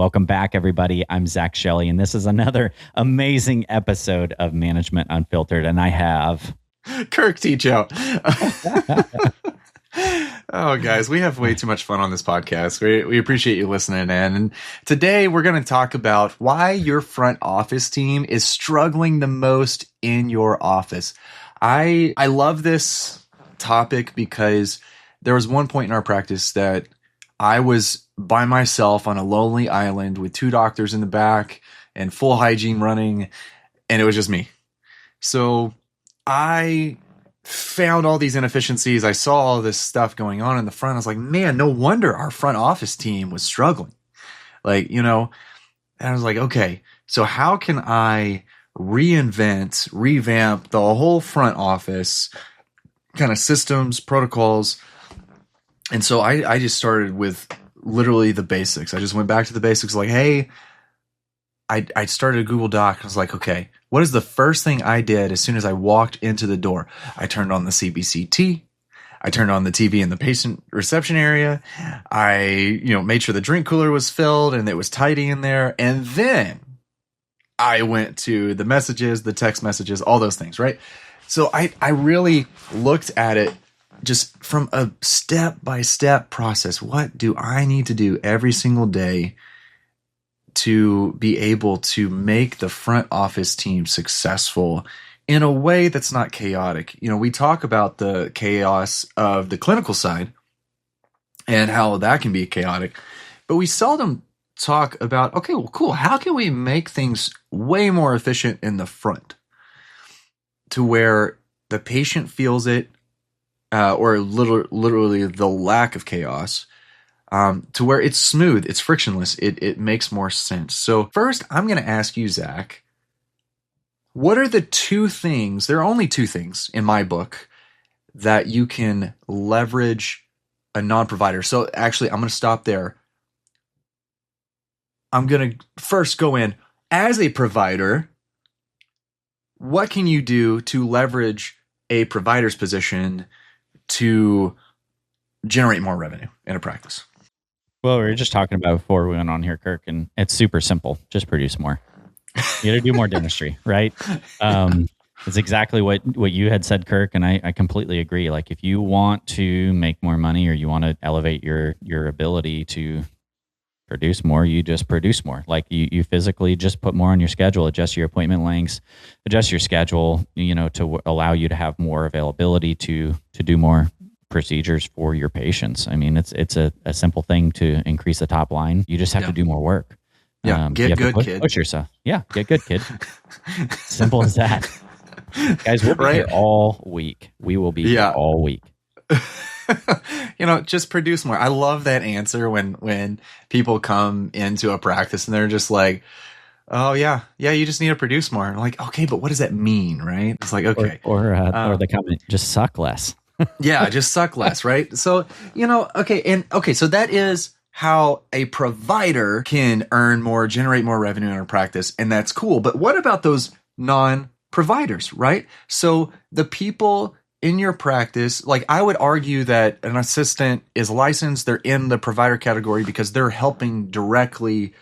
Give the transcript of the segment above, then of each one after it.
Welcome back, everybody. I'm Zach Shelley, and this is another amazing episode of Management Unfiltered. And I have Kirk Teachout. Oh, guys, we have way too much fun on this podcast. We appreciate you listening in. And today we're going to talk about why your front office team is struggling the most in your office. I love this topic because there was one point in our practice that I was by myself on a lonely island with two doctors in the back and full hygiene running, and it was just me. So I found all these inefficiencies. I saw all this stuff going on in the front. I was like, man, no wonder our front office team was struggling. And I was like, okay, so how can I revamp the whole front office kind of systems, protocols? And so I just started with literally the basics. I just went back to the basics like, hey, I started a Google Doc. I was like, okay, what is the first thing I did as soon as I walked into the door? I turned on the CBCT. I turned on the TV in the patient reception area. I, made sure the drink cooler was filled and it was tidy in there. And then I went to the messages, the text messages, all those things, right? So I really looked at it just from a step-by-step process. What do I need to do every single day to be able to make the front office team successful in a way that's not chaotic? We talk about the chaos of the clinical side and how that can be chaotic, but we seldom talk about, okay, well, cool. How can we make things way more efficient in the front to where the patient feels it, or literally the lack of chaos, to where it's smooth, it's frictionless, it makes more sense. So first, I'm going to ask you, Zach, what are the two things, there are only two things in my book that you can leverage a non-provider. So actually, I'm going to stop there. I'm going to first go in as a provider. What can you do to leverage a provider's position to generate more revenue in a practice? Well, we were just talking about before we went on here, Kirk, and it's super simple. Just produce more. You got to do more dentistry, right? It's exactly what you had said, Kirk, and I completely agree. Like, if you want to make more money or you want to elevate your ability to produce more, you just produce more. Like, you physically just put more on your schedule, adjust your appointment lengths, adjust your schedule, to allow you to have more availability to do more procedures for your patients. I mean, it's a simple thing to increase the top line. You just have to do more work. Yeah, get good, kid. Push yourself. Yeah, get good, kid. Simple as that. Guys, we'll be here all week. We will be here all week. Just produce more. I love that answer when people come into a practice and they're just like, oh yeah, you just need to produce more. I'm like, okay, but what does that mean, right? It's like, okay. Or the comment, just suck less. Yeah, just suck less, right? So, so that is how a provider can earn more, generate more revenue in our practice, and that's cool. But what about those non-providers, right? So the people in your practice, like, I would argue that an assistant is licensed, they're in the provider category because they're helping directly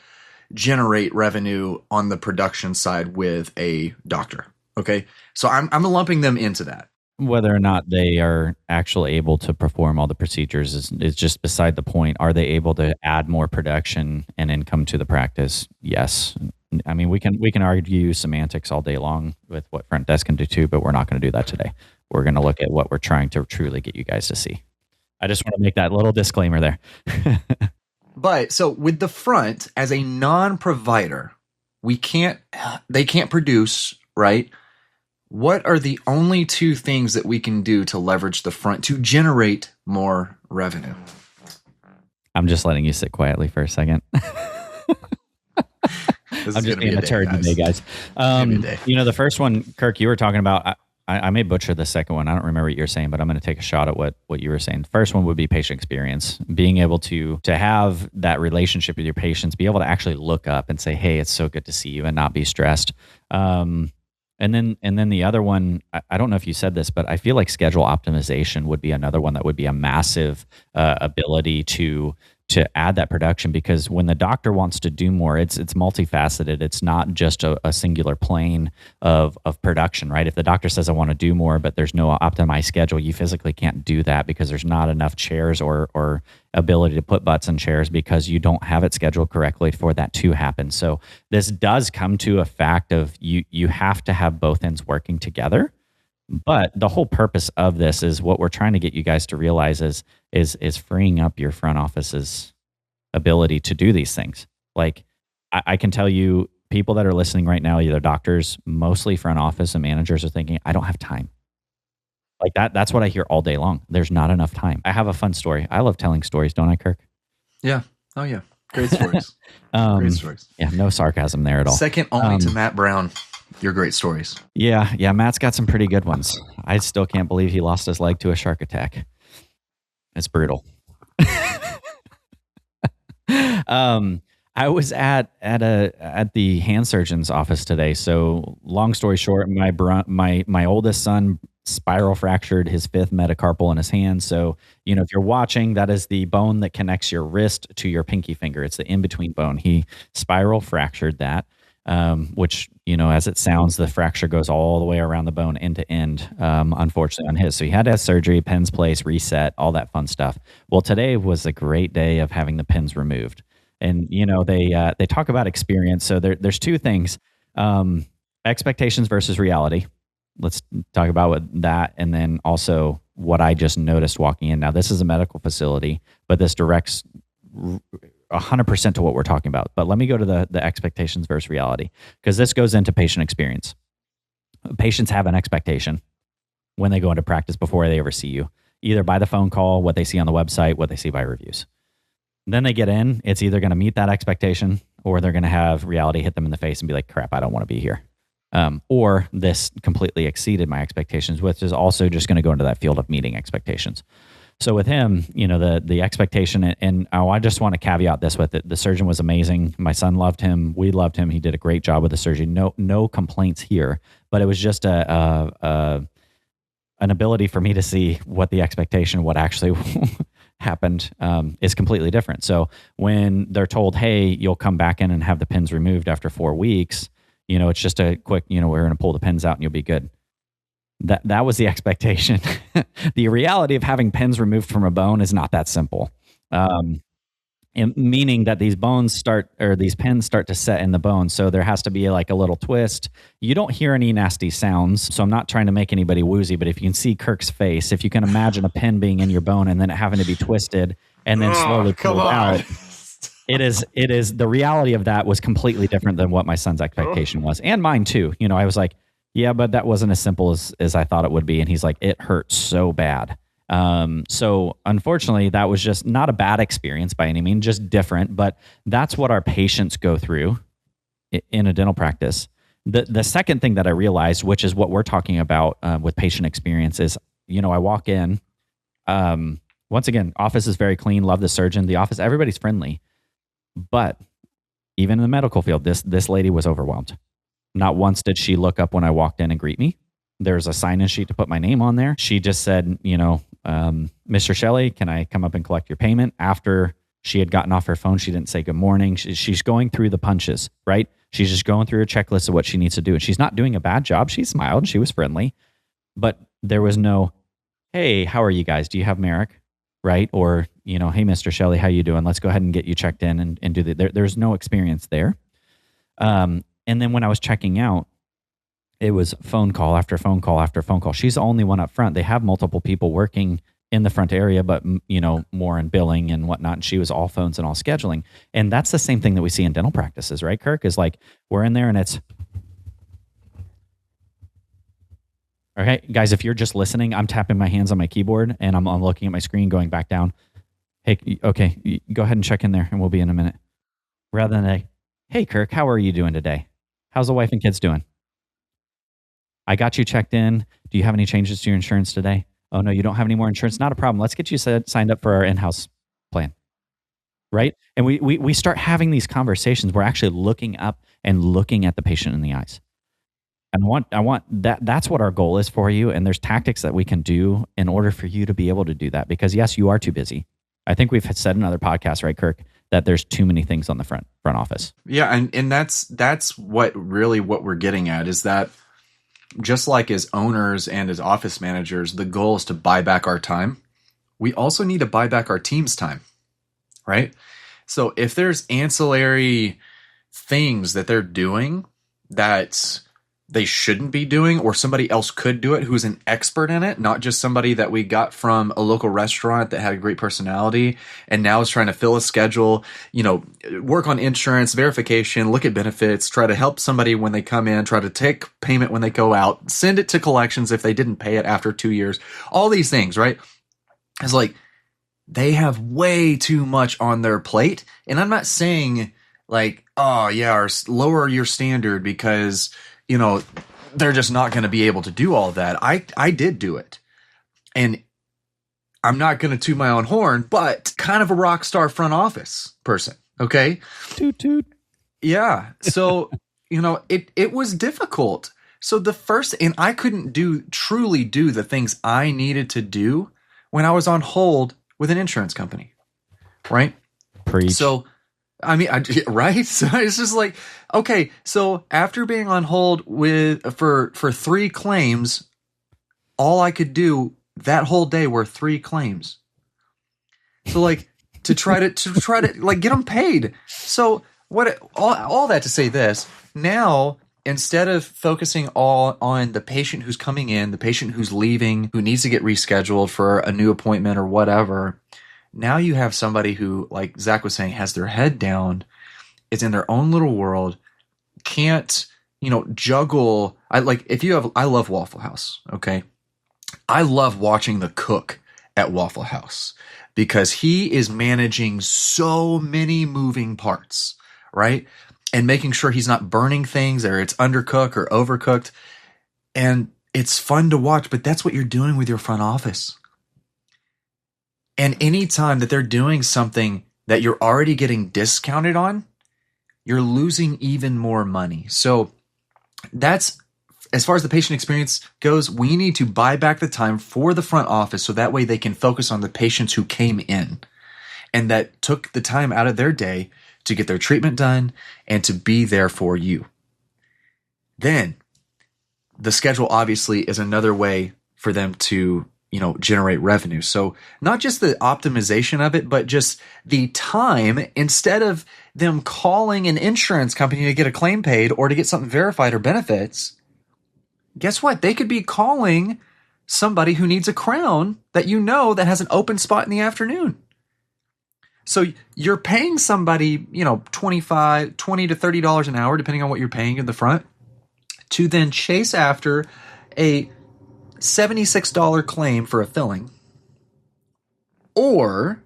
generate revenue on the production side with a doctor. Okay. So I'm lumping them into that. Whether or not they are actually able to perform all the procedures is just beside the point. Are they able to add more production and income to the practice? Yes. I mean, we can argue semantics all day long with what front desk can do too, but we're not going to do that today. We're going to look at what we're trying to truly get you guys to see. I just want to make that little disclaimer there. But so with the front, as a non-provider, they can't produce, right? What are the only two things that we can do to leverage the front to generate more revenue? I'm just letting you sit quietly for a second. I'm just being a turd today, guys. The first one, Kirk, you were talking about, I may butcher the second one. I don't remember what you were saying, but I'm going to take a shot at what you were saying. The first one would be patient experience. Being able to have that relationship with your patients, be able to actually look up and say, hey, it's so good to see you, and not be stressed. And then the other one, I don't know if you said this, but I feel like schedule optimization would be another one that would be a massive ability to add that production, because when the doctor wants to do more, it's multifaceted. It's not just a singular plane of production, right? If the doctor says I want to do more, but there's no optimized schedule, you physically can't do that because there's not enough chairs or ability to put butts in chairs because you don't have it scheduled correctly for that to happen. So this does come to a fact of you have to have both ends working together. But the whole purpose of this is what we're trying to get you guys to realize is freeing up your front office's ability to do these things. Like I can tell you, people that are listening right now, either doctors, mostly front office and managers, are thinking, I don't have time. Like that's what I hear all day long. There's not enough time. I have a fun story. I love telling stories, don't I, Kirk? Yeah. Oh yeah. Great stories. Great stories. Yeah, no sarcasm there at all. Second only to Matt Brown. Your great stories. Yeah, Matt's got some pretty good ones. I still can't believe he lost his leg to a shark attack. It's brutal. I was at the hand surgeon's office today. So long story short, my oldest son spiral fractured his 5th metacarpal in his hand. So, if you're watching, that is the bone that connects your wrist to your pinky finger. It's the in-between bone. He spiral fractured that. Which, as it sounds, the fracture goes all the way around the bone end to end, unfortunately on his. So he had to have surgery, pins placed, reset, all that fun stuff. Well, today was a great day of having the pins removed. And, they talk about experience. So there's two things, expectations versus reality. Let's talk about that. And then also what I just noticed walking in. Now, this is a medical facility, but this directs 100% to what we're talking about. But let me go to the expectations versus reality, because this goes into patient experience. Patients have an expectation when they go into practice before they ever see you, either by the phone call, what they see on the website, what they see by reviews. Then they get in, it's either going to meet that expectation or they're going to have reality hit them in the face and be like, crap, I don't want to be here. Or this completely exceeded my expectations, which is also just going to go into that field of meeting expectations. So with him, the expectation, and I just want to caveat this with it. The surgeon was amazing. My son loved him. We loved him. He did a great job with the surgery. No complaints here, but it was just an ability for me to see what the expectation, what actually happened, is completely different. So when they're told, hey, you'll come back in and have the pins removed after 4 weeks, it's just a quick, we're going to pull the pins out and you'll be good. That was the expectation. The reality of having pins removed from a bone is not that simple. Meaning that these pins start to set in the bone. So there has to be like a little twist. You don't hear any nasty sounds. So I'm not trying to make anybody woozy, but if you can see Kirk's face, if you can imagine a pin being in your bone and then it having to be twisted and then slowly pulled out, it is the reality of that was completely different than what my son's expectation was, and mine too. I was like, yeah, but that wasn't as simple as I thought it would be. And he's like, it hurt so bad. So unfortunately, that was just not a bad experience by any means, just different. But that's what our patients go through in a dental practice. The second thing that I realized, which is what we're talking about with patient experience, is, I walk in. Once again, office is very clean. Love the surgeon. The office, everybody's friendly. But even in the medical field, this lady was overwhelmed. Not once did she look up when I walked in and greet me. There's a sign-in sheet to put my name on there. She just said, Mr. Shelley, can I come up and collect your payment? After she had gotten off her phone, she didn't say good morning. She's going through the punches, right? She's just going through a checklist of what she needs to do. And she's not doing a bad job. She smiled. She was friendly. But there was no, hey, how are you guys? Do you have Merrick? Right? Or, hey, Mr. Shelley, how you doing? Let's go ahead and get you checked in and do there's no experience there. And then when I was checking out, it was phone call after phone call after phone call. She's the only one up front. They have multiple people working in the front area, but more in billing and whatnot. And she was all phones and all scheduling. And that's the same thing that we see in dental practices, right, Kirk? Is like we're in there and it's, okay, guys, if you're just listening, I'm tapping my hands on my keyboard and I'm looking at my screen going back down. Hey, okay, go ahead and check in there and we'll be in a minute. Rather than a, hey, Kirk, how are you doing today? How's the wife and kids doing? I got you checked in. Do you have any changes to your insurance today? Oh, no, you don't have any more insurance. Not a problem. Let's get you signed up for our in-house plan, right? And we start having these conversations. We're actually looking up and looking at the patient in the eyes. And I want that. That's what our goal is for you. And there's tactics that we can do in order for you to be able to do that. Because yes, you are too busy. I think we've said in other podcasts, right, Kirk, that there's too many things on the front office. Yeah, and that's what we're getting at is that just like as owners and as office managers, the goal is to buy back our time. We also need to buy back our team's time, right? So if there's ancillary things that they're doing that they shouldn't be doing, or somebody else could do it who's an expert in it, not just somebody that we got from a local restaurant that had a great personality and now is trying to fill a schedule, work on insurance, verification, look at benefits, try to help somebody when they come in, try to take payment when they go out, send it to collections if they didn't pay it after 2 years, all these things, right? It's like they have way too much on their plate. And I'm not saying like, oh yeah, or lower your standard because they're just not going to be able to do all that. I did do it. And I'm not going to toot my own horn, but kind of a rock star front office person. Okay. Toot toot. Yeah. So, it was difficult. So and I couldn't truly do the things I needed to do when I was on hold with an insurance company. Right. Preach. So, right? So it's just like, okay, so after being on hold for 3 claims, all I could do that whole day were 3 claims. So like to try to like get them paid. So all that to say this, now instead of focusing all on the patient who's coming in, the patient who's leaving, who needs to get rescheduled for a new appointment or whatever, now you have somebody who, like Zach was saying, has their head down, is in their own little world, can't, juggle. I love Waffle House. Okay. I love watching the cook at Waffle House because he is managing so many moving parts, right? And making sure he's not burning things or it's undercooked or overcooked. And it's fun to watch, but that's what you're doing with your front office. And anytime that they're doing something that you're already getting discounted on, you're losing even more money. So that's, as far as the patient experience goes, we need to buy back the time for the front office so that way they can focus on the patients who came in and that took the time out of their day to get their treatment done and to be there for you. Then the schedule obviously is another way for them to generate revenue. So not just the optimization of it, but just the time, instead of them calling an insurance company to get a claim paid or to get something verified or benefits, guess what? They could be calling somebody who needs a crown that that has an open spot in the afternoon. So you're paying somebody, $20 to $30 an hour, depending on what you're paying in the front, to then chase after a $76 claim for a filling. Or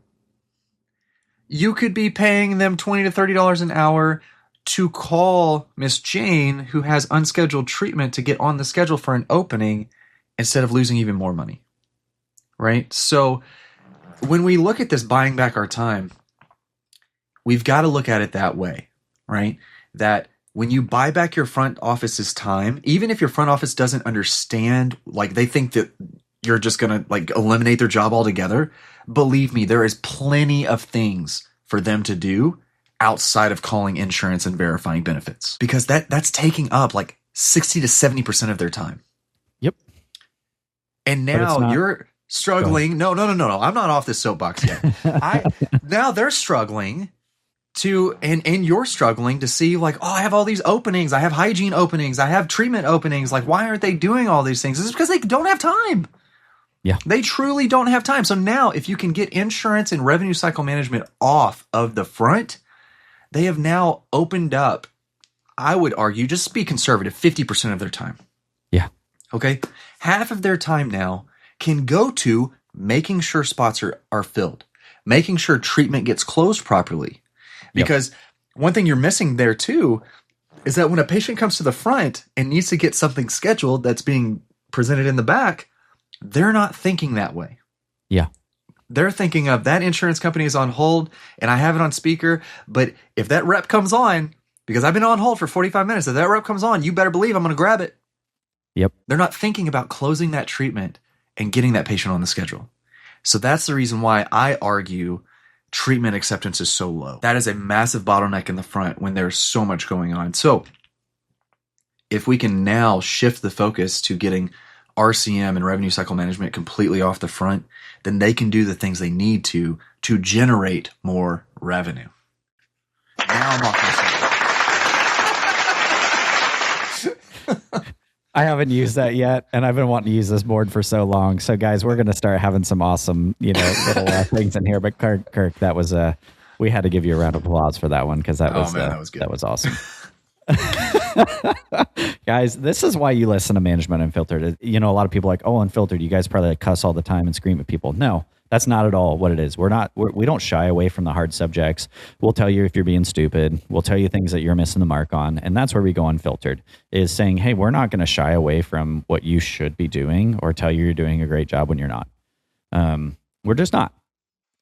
you could be paying them $20 to $30 an hour to call Miss Jane, who has unscheduled treatment, to get on the schedule for an opening instead of losing even more money. Right? So when we look at this buying back our time, we've got to look at it that way, right? That when you buy back your front office's time, even if your front office doesn't understand, like they think that you're just going to like eliminate their job altogether, believe me, there is plenty of things for them to do outside of calling insurance and verifying benefits, because that's taking up like 60 to 70% of their time. Yep. And now you're struggling. No. I'm not off this soapbox yet. Now they're struggling and you're struggling to see like, oh, I have all these openings. I have hygiene openings. I have treatment openings. Like, why aren't they doing all these things? It's because they don't have time. Yeah. They truly don't have time. So now if you can get insurance and revenue cycle management off of the front, they have now opened up, I would argue, just be conservative, 50% of their time. Yeah. Okay. Half of their time now can go to making sure spots are filled, making sure treatment gets closed properly. Because one thing you're missing there too is that when a patient comes to the front and needs to get something scheduled that's being presented in the back, they're not thinking that way. Yeah. They're thinking of that insurance company is on hold and I have it on speaker, but if that rep comes on, because I've been on hold for 45 minutes, if that rep comes on, you better believe I'm going to grab it. Yep. They're not thinking about closing that treatment and getting that patient on the schedule. So that's the reason why I argue treatment acceptance is so low. That is a massive bottleneck in the front when there's so much going on. So if we can now shift the focus to getting RCM and revenue cycle management completely off the front, then they can do the things they need to generate more revenue. Now I'm off my I haven't used that yet, and I've been wanting to use this board for so long. So, guys, we're going to start having some awesome, little things in here. But Kirk, that was we had to give you a round of applause for that one because that was good. That was awesome. Guys, this is why you listen to Management Unfiltered. A lot of people are like, oh, Unfiltered, you guys probably cuss all the time and scream at people. No, that's not at all what it is. We don't shy away from the hard subjects. We'll tell you if you're being stupid. We'll tell you things that you're missing the mark on. And that's where we go Unfiltered, is saying, hey, we're not going to shy away from what you should be doing or tell you you're doing a great job when you're not. We're just not.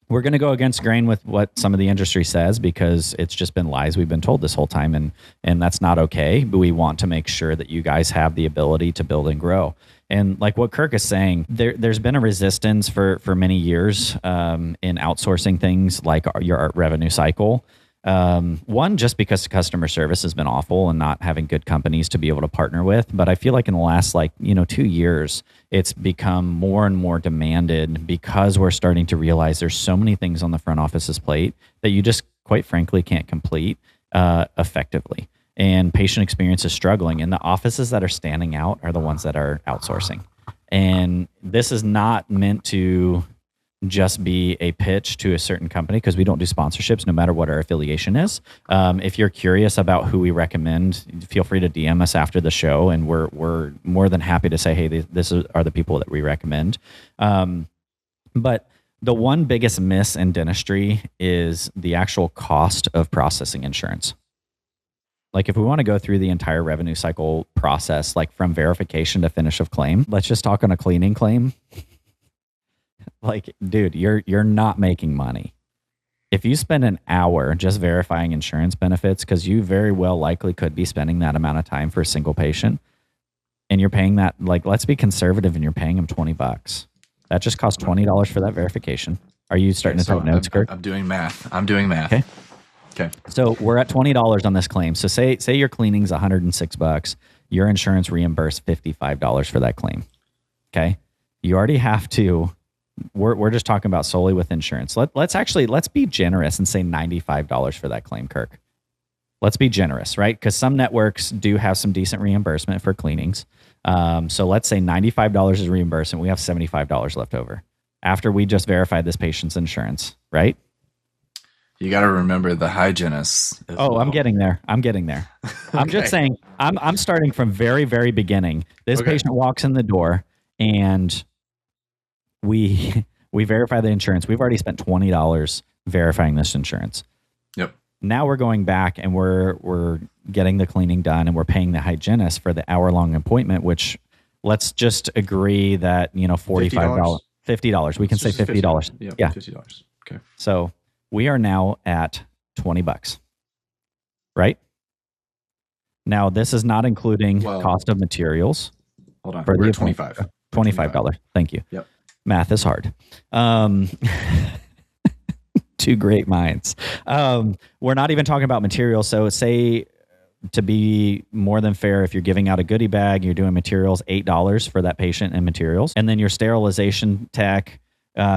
We're going to go against grain with what some of the industry says because it's just been lies we've been told this whole time, and that's not okay. But we want to make sure that you guys have the ability to build and grow. And like what Kirk is saying, there's been a resistance for many years in outsourcing things like your revenue cycle. One, just because customer service has been awful and not having good companies to be able to partner with. But I feel like in the last 2 years, it's become more and more demanded because we're starting to realize there's so many things on the front office's plate that you just quite frankly can't complete effectively. And patient experience is struggling. And the offices that are standing out are the ones that are outsourcing. And this is not meant to just be a pitch to a certain company because we don't do sponsorships no matter what our affiliation is. If you're curious about who we recommend, feel free to DM us after the show, and we're more than happy to say, hey, this are the people that we recommend. But the one biggest miss in dentistry is the actual cost of processing insurance. Like if we want to go through the entire revenue cycle process, like from verification to finish of claim, let's just talk on a cleaning claim. Like, dude, you're not making money. If you spend an hour just verifying insurance benefits, because you very well likely could be spending that amount of time for a single patient, and you're paying that, let's be conservative, and you're paying them $20. That just costs $20 for that verification. Are you starting to take notes, Kirk? I'm doing math. Okay. So we're at $20 on this claim. So say your cleaning's $106. Your insurance reimbursed $55 for that claim. Okay. You already have to. We're just talking about solely with insurance. Let's be generous and say $95 for that claim, Kirk. Let's be generous, right? Because some networks do have some decent reimbursement for cleanings. So let's say $95 is reimbursement. We have $75 left over after we just verified this patient's insurance, right? You got to remember the hygienists. Well. I'm getting there. Okay. I'm just saying, I'm starting from very, very beginning. This patient walks in the door and we verify the insurance. We've already spent $20 verifying this insurance. Yep. Now we're going back and we're getting the cleaning done and we're paying the hygienist for the hour-long appointment, which let's just agree that, $45, $50. We can say $50. Yeah. $50. Okay. So we are now at $20, right? Now, this is not including cost of materials. Hold on. We're at $25. $25. Thank you. Yep. Math is hard. Two great minds. We're not even talking about materials. So say, to be more than fair, if you're giving out a goodie bag, you're doing materials, $8 for that patient and materials. And then your sterilization tech,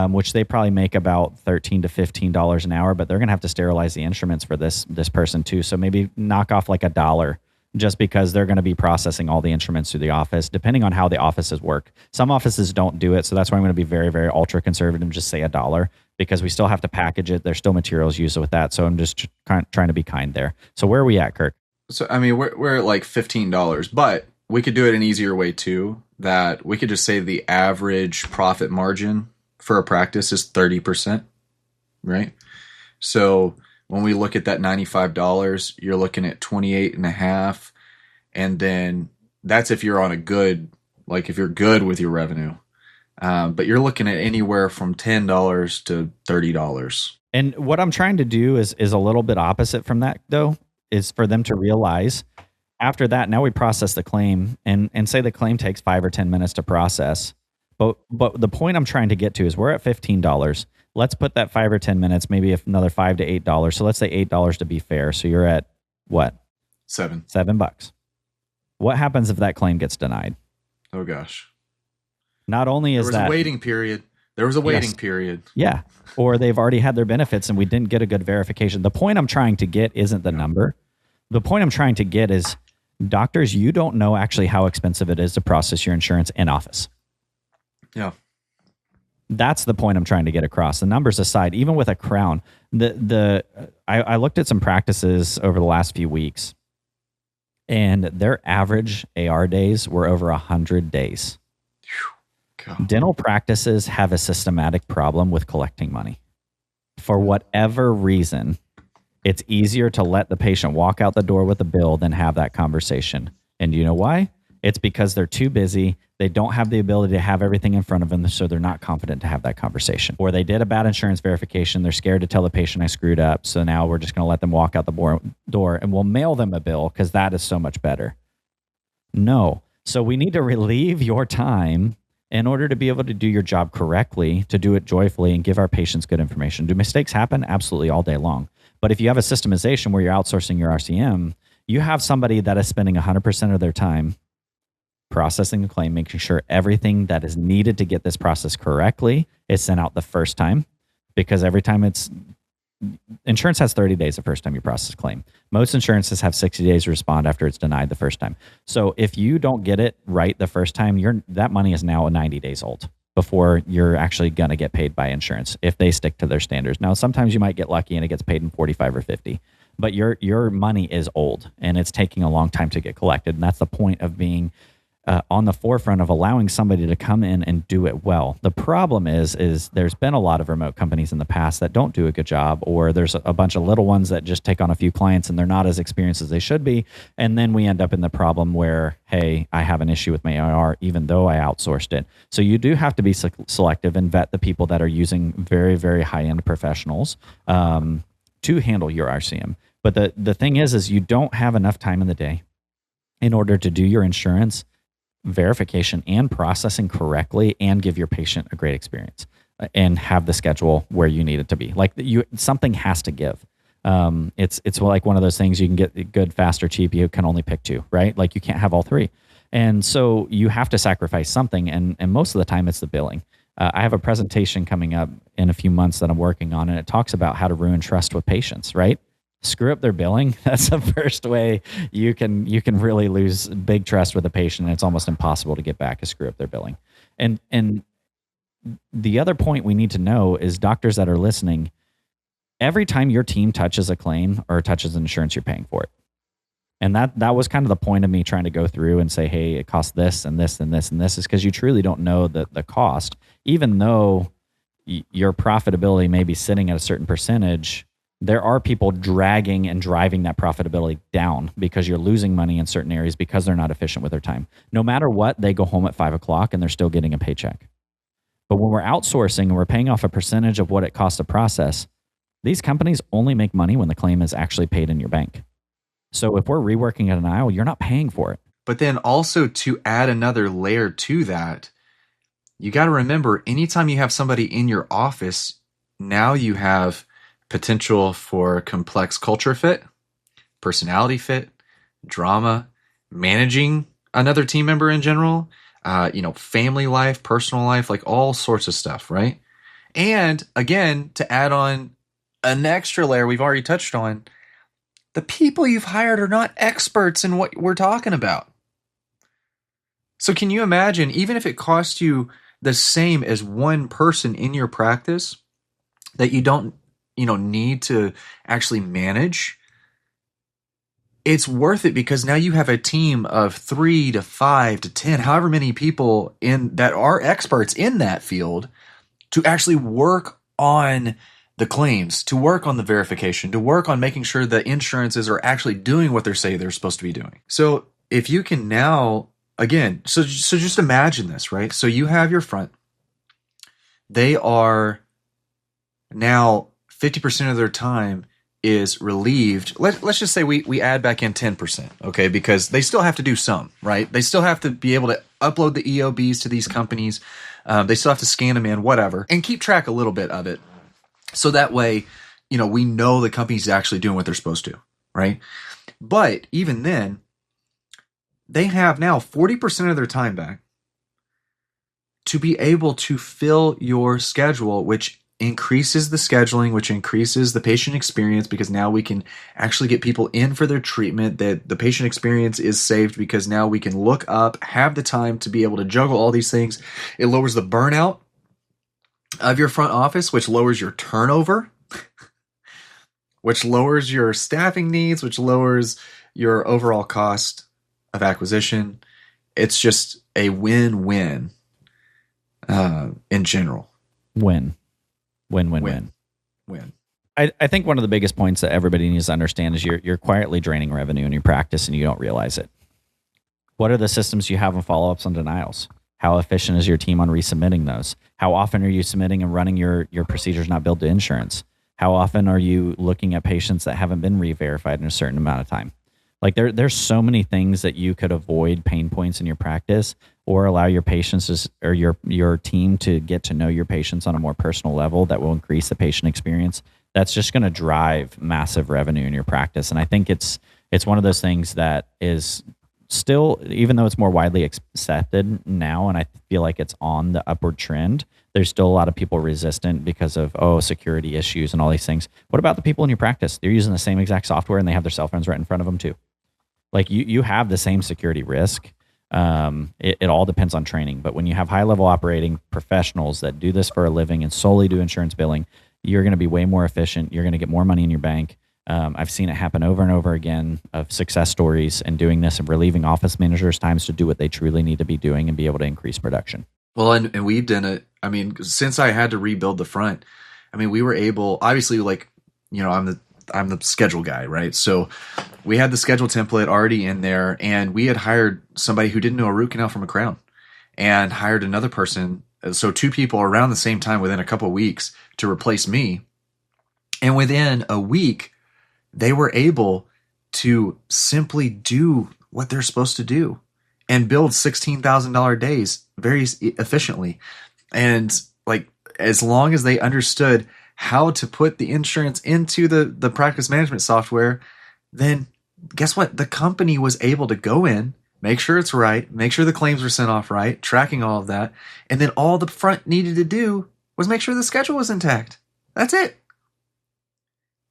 which they probably make about $13 to $15 an hour, but they're going to have to sterilize the instruments for this person too. So maybe knock off like $1 just because they're going to be processing all the instruments through the office, depending on how the offices work. Some offices don't do it. So that's why I'm going to be very, very ultra conservative and just say $1 because we still have to package it. There's still materials used with that. So I'm just trying to be kind there. So where are we at, Kirk? So, I mean, we're at like $15, but we could do it an easier way too, that we could just say the average profit margin for a practice is 30%, right? So when we look at that $95, you're looking at 28.5. And then that's if you're on a good, if you're good with your revenue. But you're looking at anywhere from $10 to $30. And what I'm trying to do is a little bit opposite from that, though, is for them to realize after that, now we process the claim and say the claim takes 5 or 10 minutes to process. But the point I'm trying to get to is we're at $15. let's put that 5 or 10 minutes, maybe if another $5 to $8. So let's say $8 to be fair. So you're at what? $7. What happens if that claim gets denied? Oh gosh. Not only is there was a waiting period. There was a waiting period. Yeah. Or they've already had their benefits and we didn't get a good verification. The point I'm trying to get isn't the number. The point I'm trying to get is, doctors, you don't know actually how expensive it is to process your insurance in office. Yeah. That's the point I'm trying to get across. The numbers aside, even with a crown, I looked at some practices over the last few weeks, and their average AR days were over 100 days. God. Dental practices have a systematic problem with collecting money. For whatever reason, it's easier to let the patient walk out the door with a bill than have that conversation. And you know why? It's because they're too busy. They don't have the ability to have everything in front of them, so they're not confident to have that conversation. Or they did a bad insurance verification. They're scared to tell the patient I screwed up, so now we're just going to let them walk out the door and we'll mail them a bill because that is so much better. No. So we need to relieve your time in order to be able to do your job correctly, to do it joyfully and give our patients good information. Do mistakes happen? Absolutely, all day long. But if you have a systemization where you're outsourcing your RCM, you have somebody that is spending 100% of their time processing the claim, making sure everything that is needed to get this process correctly is sent out the first time, because every time insurance has 30 days the first time you process a claim. Most insurances have 60 days to respond after it's denied the first time. So if you don't get it right the first time, that money is now 90 days old before you're actually going to get paid by insurance if they stick to their standards. Now, sometimes you might get lucky and it gets paid in 45 or 50, but your money is old and it's taking a long time to get collected. And that's the point of being on the forefront of allowing somebody to come in and do it well. The problem is there's been a lot of remote companies in the past that don't do a good job, or there's a bunch of little ones that just take on a few clients and they're not as experienced as they should be. And then we end up in the problem where, hey, I have an issue with my AR even though I outsourced it. So you do have to be selective and vet the people that are using very, very high-end professionals to handle your RCM. But the thing is you don't have enough time in the day in order to do your insurance verification and processing correctly and give your patient a great experience and have the schedule where you need it to be. Like something has to give. It's like one of those things you can get good, fast, or cheap. You can only pick two, right? Like you can't have all three. And so you have to sacrifice something. And most of the time it's the billing. I have a presentation coming up in a few months that I'm working on, and it talks about how to ruin trust with patients, right? Screw up their billing. That's the first way you can really lose big trust with a patient, and it's almost impossible to get back is screw up their billing. And the other point we need to know is, doctors that are listening, every time your team touches a claim or touches insurance, you're paying for it. And that was kind of the point of me trying to go through and say, hey, it costs this and this and this and this, is because you truly don't know the cost. Even though your profitability may be sitting at a certain percentage, there are people dragging and driving that profitability down because you're losing money in certain areas because they're not efficient with their time. No matter what, they go home at 5 o'clock and they're still getting a paycheck. But when we're outsourcing and we're paying off a percentage of what it costs to process, these companies only make money when the claim is actually paid in your bank. So if we're reworking at an aisle, you're not paying for it. But then also, to add another layer to that, you got to remember, anytime you have somebody in your office, now you have potential for complex culture fit, personality fit, drama, managing another team member in general, family life, personal life, like all sorts of stuff, right? And again, to add on an extra layer we've already touched on, the people you've hired are not experts in what we're talking about. So can you imagine, even if it costs you the same as one person in your practice that you don't need to actually manage, it's worth it because now you have a team of 3 to 5 to 10, however many people that are experts in that field to actually work on the claims, to work on the verification, to work on making sure the insurances are actually doing what they say they're supposed to be doing. So if you can now, again, so just imagine this, right? So you have your front. They are now 50% of their time is relieved. Let's just say we add back in 10%, okay? Because they still have to do some, right? They still have to be able to upload the EOBs to these companies. They still have to scan them in, whatever, and keep track a little bit of it. So that way, we know the company's actually doing what they're supposed to, right? But even then, they have now 40% of their time back to be able to fill your schedule, which increases the scheduling, which increases the patient experience, because now we can actually get people in for their treatment. That the patient experience is saved because now we can look up, have the time to be able to juggle all these things. It lowers the burnout of your front office, which lowers your turnover, which lowers your staffing needs, which lowers your overall cost of acquisition. It's just a win-win in general. Win. I think one of the biggest points that everybody needs to understand is you're quietly draining revenue in your practice and you don't realize it. What are the systems you have on follow-ups on denials? How efficient is your team on resubmitting those? How often are you submitting and running your procedures not billed to insurance? How often are you looking at patients that haven't been re-verified in a certain amount of time? Like there's so many things that you could avoid pain points in your practice, or allow your patients or your team to get to know your patients on a more personal level that will increase the patient experience. That's just going to drive massive revenue in your practice. And I think it's one of those things that is still, even though it's more widely accepted now, and I feel like it's on the upward trend, there's still a lot of people resistant because of security issues and all these things. What about the people in your practice? They're using the same exact software and they have their cell phones right in front of them too. Like you have the same security risk. It all depends on training. But when you have high-level operating professionals that do this for a living and solely do insurance billing, you're going to be way more efficient. You're going to get more money in your bank. I've seen it happen over and over again of success stories and doing this and relieving office managers times to do what they truly need to be doing and be able to increase production. Well, and we've done it. I mean, since I had to rebuild the front, I mean, we were able, obviously, I'm the schedule guy, right? So we had the schedule template already in there, and we had hired somebody who didn't know a root canal from a crown, and hired another person. So 2 people around the same time within a couple of weeks to replace me. And within a week, they were able to simply do what they're supposed to do and build $16,000 days very efficiently. And like, as long as they understood how to put the insurance into the practice management software, then guess what? The company was able to go in, make sure it's right, make sure the claims were sent off right, tracking all of that. And then all the front needed to do was make sure the schedule was intact. That's it.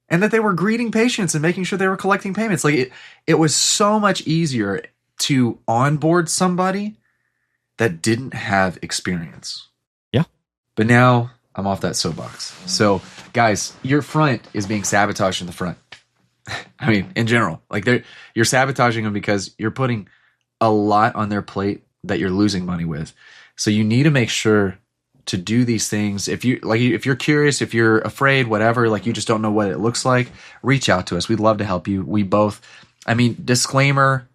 And that they were greeting patients and making sure they were collecting payments. Like it was so much easier to onboard somebody that didn't have experience. Yeah. But now I'm off that soapbox. So, guys, your front is being sabotaged in the front. I mean, in general, like you're sabotaging them because you're putting a lot on their plate that you're losing money with. So you need to make sure to do these things. If you're curious, if you're afraid, whatever, like you just don't know what it looks like, reach out to us. We'd love to help you. Disclaimer,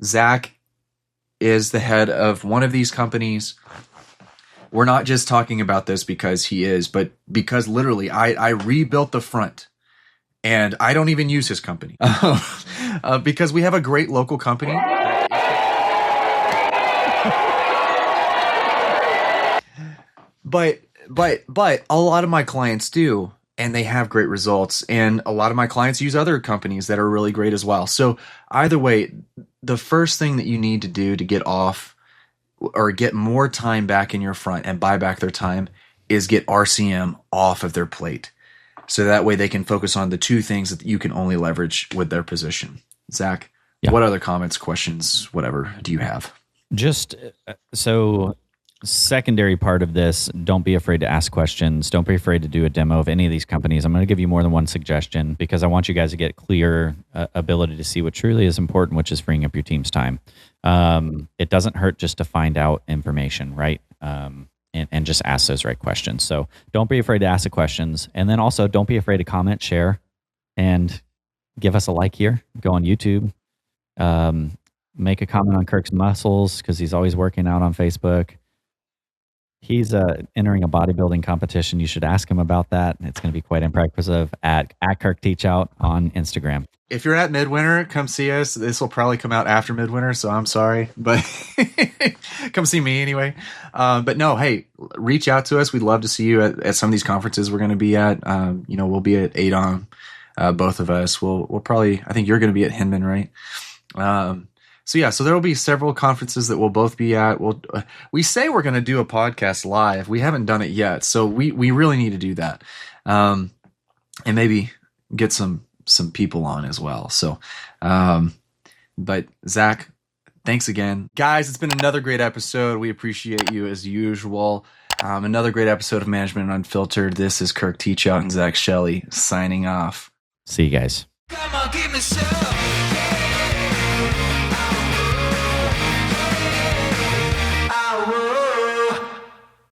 Zach is the head of one of these companies. We're not just talking about this because he is, but because literally I rebuilt the front, and I don't even use his company because we have a great local company. But a lot of my clients do, and they have great results. And a lot of my clients use other companies that are really great as well. So either way, the first thing that you need to do to get off or get more time back in your front and buy back their time is get RCM off of their plate. So that way they can focus on the 2 things that you can only leverage with their position. Zach, What other comments, questions, whatever do you have? Just so secondary part of this, don't be afraid to ask questions. Don't be afraid to do a demo of any of these companies. I'm going to give you more than one suggestion because I want you guys to get clear ability to see what truly is important, which is freeing up your team's time. It doesn't hurt just to find out information, right? And just ask those right questions. So don't be afraid to ask the questions. And then also don't be afraid to comment, share, and give us a like here. Go on YouTube. Make a comment on Kirk's muscles because he's always working out on Facebook. He's entering a bodybuilding competition. You should ask him about that. It's going to be quite impressive at Kirk Teachout on Instagram. if you're at Midwinter, come see us. This will probably come out after Midwinter, so I'm sorry, but come see me anyway. But no, hey, reach out to us. We'd love to see you at some of these conferences we're going to be at. We'll be at ADOM, both of us. We'll probably, I think you're going to be at Hinman, right? So there will be several conferences that we'll both be at. We say we're going to do a podcast live. We haven't done it yet, so we really need to do that, and maybe get some people on as well. So, but Zach, thanks again, guys. It's been another great episode. We appreciate you as usual. Another great episode of Management Unfiltered. This is Kirk Teachout and Zach Shelley signing off. See you guys. Come on, give me some.